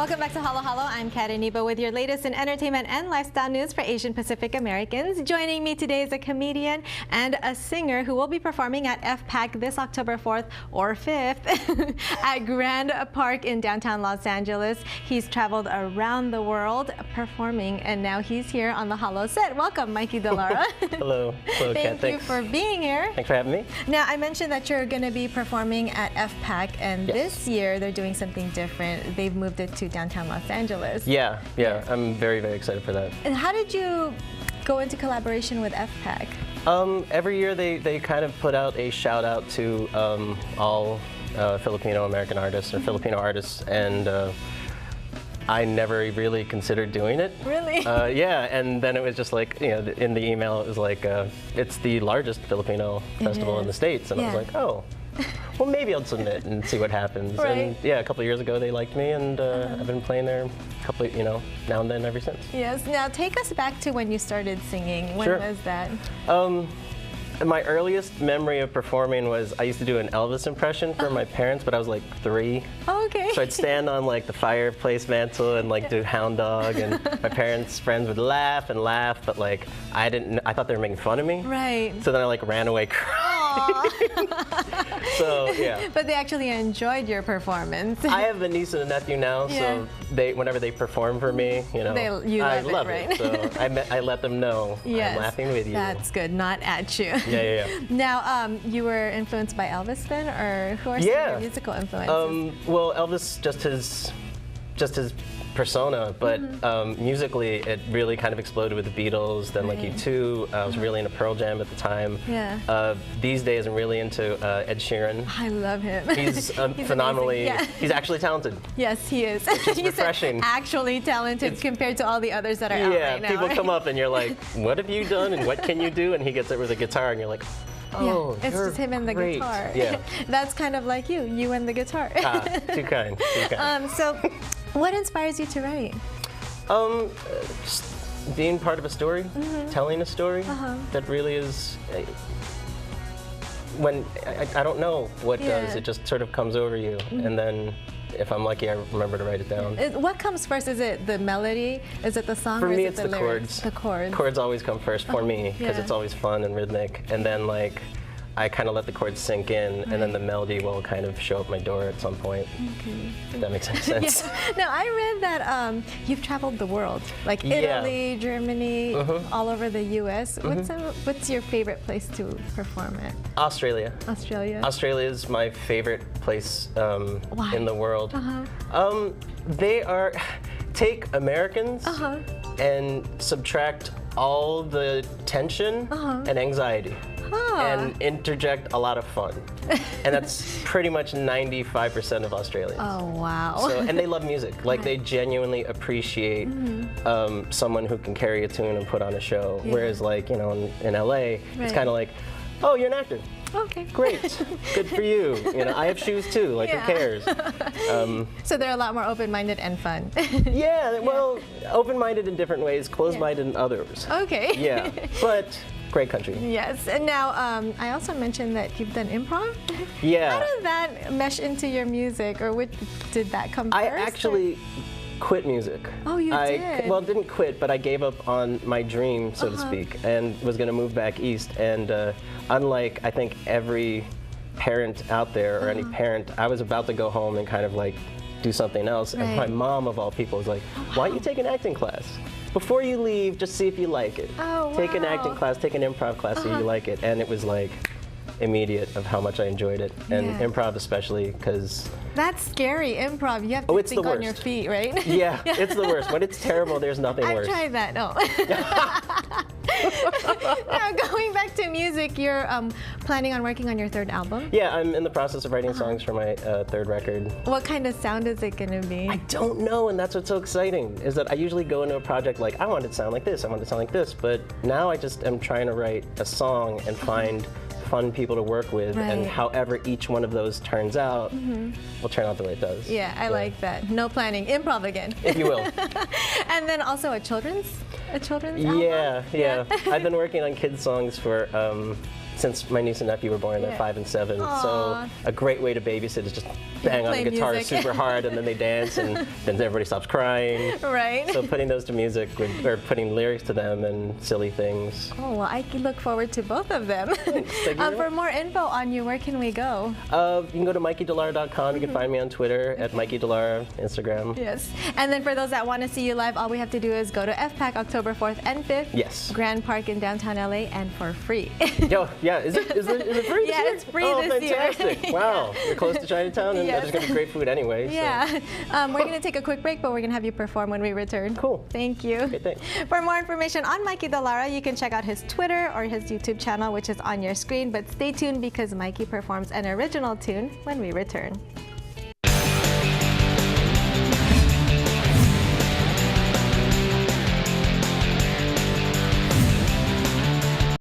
Welcome back to Halo Halo. I'm Kat Iniba with your latest in entertainment and lifestyle news for Asian Pacific Americans. Joining me today is a comedian and a singer who will be performing at FPAC this October 4th or 5th at Grand Park in downtown Los Angeles. He's traveled around the world performing, and now he's here on the Halo set. Welcome, Mikey de Lara. Hello. Hello, Kat. Thank you for being here. Thanks for having me. Now, I mentioned that you're going to be performing at FPAC, and this year they're doing something different. They've moved it to downtown Los Angeles. Yeah. I'm very, very excited for that. And how did you go into collaboration with FPAC? Every year they kind of put out a shout out to all Filipino American artists or Filipino artists, and I never really considered doing it. Really? Yeah, and then it was just like, you know, in the email it was like, it's the largest Filipino festival in the States, and I was like, oh. Well, maybe I'll submit and see what happens. Right. And yeah, a couple of years ago they liked me, and I've been playing there a couple, now and then ever since. Yes. Now take us back to when you started singing. When was that? My earliest memory of performing was I used to do an Elvis impression for my parents, but I was like 3. Oh, okay. So I'd stand on like the fireplace mantle and like do Hound Dog, and my parents' friends would laugh and laugh, but like I thought they were making fun of me. Right. So then I like ran away crying. So yeah. But they actually enjoyed your performance. I have a niece and a nephew now, so whenever they perform for me, you love I love it, right? So I let them know I'm laughing with you. That's good, not at you. Yeah. Now, you were influenced by Elvis then, or who are some of your musical influences? Well, Elvis, just his persona, but musically it really kind of exploded with the Beatles, then like U2. I was really into Pearl Jam at the time. Yeah. These days I'm really into Ed Sheeran. I love him. He's phenomenally, he's actually talented. Yes, he is. He's refreshing. Actually talented compared to all the others that are out right now. Yeah, people come up and you're like, what have you done and what can you do? And he gets it with a guitar and you're like, oh, it's just him and the guitar. Yeah. That's kind of like you and the guitar. Too kind, too kind. So, what inspires you to write? Just being part of a story, telling a story that really is. When I don't know what does, it just sort of comes over you, and then if I'm lucky, I remember to write it down. What comes first? Is it the melody? Is it the song? For or me, is it's it the chords. The chords. Chords always come first for me because it's always fun and rhythmic, and then like I kind of let the chords sink in, and then the melody will kind of show up my door at some point. Okay. If that makes any sense. Now, I read that you've traveled the world, like Italy, Germany, all over the U.S. What's your favorite place to perform at? Australia. Australia? Australia is my favorite place in the world. They are, take Americans and subtract all the tension and anxiety. And interject a lot of fun. And that's pretty much 95% of Australians. Oh, wow. So, and they love music. Like, they genuinely appreciate someone who can carry a tune and put on a show. Whereas, like, in LA, it's kind of like, oh, you're an actor. Okay. Great. Good for you. I have shoes too. Like, who cares? So they're a lot more open-minded and fun. Well, open-minded in different ways, closed-minded in others. Okay. Yeah, but great country. Yes. And now, I also mentioned that you've done improv. Yeah. How does that mesh into your music, or did that come first? I actually quit music. Oh, you did? Well, didn't quit, but I gave up on my dream, so to speak, and was going to move back east. And unlike, I think, every parent out there, or any parent, I was about to go home and kind of like do something else. And my mom, of all people, was like, why don't you take an acting class? Before you leave, just see if you like it. Oh, wow. Take an acting class, take an improv class, so you like it. And it was like immediate of how much I enjoyed it, and improv especially, because that's scary. Improv, you have to think on your feet, right? Yeah, it's the worst. When it's terrible, there's nothing worse. I've tried that. No. Now, going back to music, you're planning on working on your 3rd album? Yeah, I'm in the process of writing songs for my 3rd record. What kind of sound is it going to be? I don't know, and that's what's so exciting, is that I usually go into a project like, I want it to sound like this, I want it to sound like this, but now I just am trying to write a song and find fun people to work with, and however each one of those turns out will turn out the way it does. Yeah, I like that. No planning. Improv again. If you will. And then also a children's a children's album? Yeah. I've been working on kids songs for since my niece and nephew were born. They're 5 and 7. Aww. So a great way to babysit is just bang on the guitar super hard, and then they dance, and then everybody stops crying. Right. So putting those to music, or putting lyrics to them and silly things. Oh, well, I can look forward to both of them. For more info on you, where can we go? You can go to MikeyDeLara.com. You can find me on Twitter at Mikey de Lara, Instagram. Yes. And then for those that want to see you live, all we have to do is go to FPAC October 4th and 5th. Yes. Grand Park in downtown LA, and for free. Yo, yeah, is it free? Yeah, it's free this year. Oh, fantastic. Wow. You're close to Chinatown, and there's going to be great food anyway. So. Yeah. We're going to take a quick break, but we're going to have you perform when we return. Cool. Thank you. Okay, thanks. For more information on Mikey de Lara, you can check out his Twitter or his YouTube channel, which is on your screen. But stay tuned because Mikey performs an original tune when we return.